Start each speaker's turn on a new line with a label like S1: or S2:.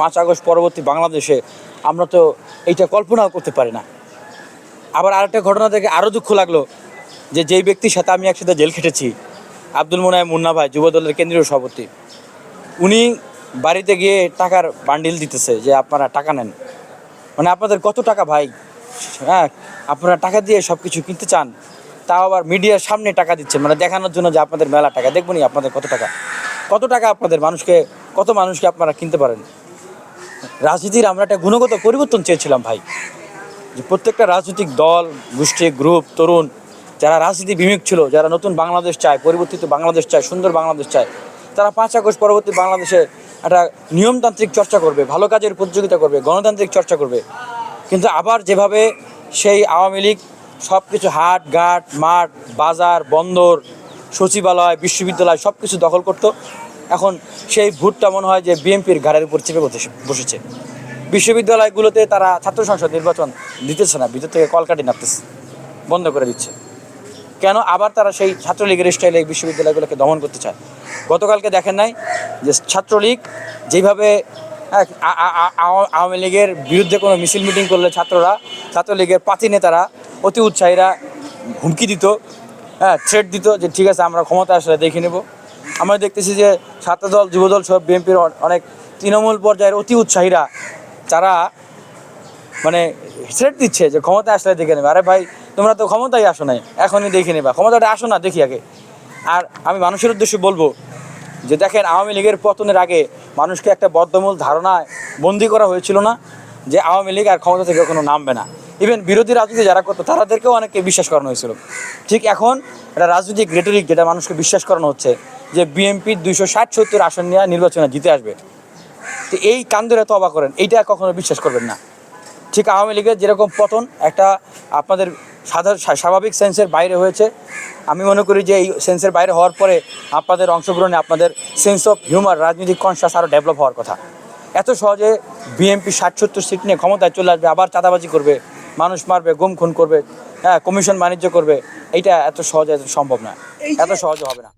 S1: 5 August পরবর্তী বাংলাদেশে আমরা তো এইটা কল্পনাও করতে পারি না। আবার আরেকটা ঘটনা থেকে আরও দুঃখ লাগলো যে যেই ব্যক্তির সাথে আমি একসাথে জেল খেটেছি, আব্দুল মোনায়েম মুন্না ভাই, যুবদলের কেন্দ্রীয় সভাপতি, উনি বাড়িতে গিয়ে টাকার বান্ডিল দিতেছে যে আপনারা টাকা নেন। মানে আপনাদের কত টাকা ভাই? হ্যাঁ, আপনারা টাকা দিয়ে সব কিছু কিনতে চান, তাও আবার মিডিয়ার সামনে টাকা দিচ্ছেন, মানে দেখানোর জন্য যে আপনাদের মেলা টাকা। দেখবো নি আপনাদের কত টাকা আপনাদের কত মানুষকে আপনারা কিনতে পারেন। রাজনীতির আমরা একটা গুণগত পরিবর্তন চেয়েছিলাম ভাই, যে প্রত্যেকটা রাজনৈতিক দল, গোষ্ঠী, গ্রুপ, তরুণ যারা রাজনীতি বিমুখ ছিল, যারা নতুন বাংলাদেশ চায়, পরিবর্তিত বাংলাদেশ চায়, সুন্দর বাংলাদেশ চায়, তারা 5 আগস্ট পরবর্তী বাংলাদেশে একটা নিয়মতান্ত্রিক চর্চা করবে, ভালো কাজের প্রতিযোগিতা করবে, গণতান্ত্রিক চর্চা করবে। কিন্তু আবার যেভাবে সেই আওয়ামী লীগ সব কিছু হাট ঘাট, মাঠ, বাজার, বন্দর, সচিবালয়, বিশ্ববিদ্যালয় সব কিছু দখল করতো, এখন সেই ভোটটা মনে হয় যে বিএনপির ঘাড়ের উপর চেপে বসেছে। বিশ্ববিদ্যালয়গুলোতে তারা ছাত্র সংসদ নির্বাচন দিতেছে না, ভিতর থেকে কলকাঠি নাপতেছে, বন্ধ করে দিচ্ছে। কেন? আবার তারা সেই ছাত্রলীগের স্টাইলে বিশ্ববিদ্যালয়গুলোকে দমন করতে চায়। গতকালকে দেখেন নাই যে ছাত্রলীগ যেভাবে আওয়ামী লীগের বিরুদ্ধে কোনো মিছিল মিটিং করলে ছাত্রলীগের পাতি নেতারা, অতি উৎসাহীরা হুমকি দিত, থ্রেট দিত যে ঠিক আছে আমরা ক্ষমতা আসলে দেখে নেব। আমরা দেখতেছি যে ছাত্রদল, যুবদল সব বিএনপির অনেক তৃণমূল পর্যায়ের অতি উৎসাহীরা যারা মানে থ্রেট দিচ্ছে যে ক্ষমতা আসলে দেখে নেবে। আরে ভাই, তোমরা তো ক্ষমতায় আসো নাই, এখনই দেখে নেবা, ক্ষমতাটা আসো না দেখি আগে। আর আমি মানুষের উদ্দেশ্যে বলবো যে দেখেন, আওয়ামী লীগের পতনের আগে মানুষকে একটা বদ্ধমূল ধারণায় বন্দি করা হয়েছিল না যে আওয়ামী লীগ আর ক্ষমতা থেকে কোনো নামবে না। ইভেন বিরোধী রাজনীতি যারা করতো তাদেরকেও অনেককে বিশ্বাস করানো হয়েছিল। ঠিক এখন একটা রাজনৈতিক রেটরিক যেটা মানুষকে বিশ্বাস করানো হচ্ছে যে বিএনপি 260-70 আসন নিয়ে নির্বাচনে জিতে আসবে। তো এই কান্দরে তবা করেন, এইটা কখনো বিশ্বাস করবেন না। ঠিক আওয়ামী লীগের যেরকম পতন একটা আপনাদের স্বাভাবিক সেন্সের বাইরে হয়েছে, আমি মনে করি যে এই সেন্সের বাইরে হওয়ার পরে আপনাদের অংশগ্রহণে আপনাদের সেন্স অফ হিউমার, রাজনৈতিক কনসাস আরও ডেভেলপ হওয়ার কথা। এত সহজে বিএনপি 60-70 সিট নিয়ে ক্ষমতায় চলে আসবে, আবার চাঁদাবাজি করবে, মানুষ মারবে, গুম খুন করবে, কমিশন বাণিজ্য করবে, এইটা এত সহজে সম্ভব না, এত সহজে হবে না।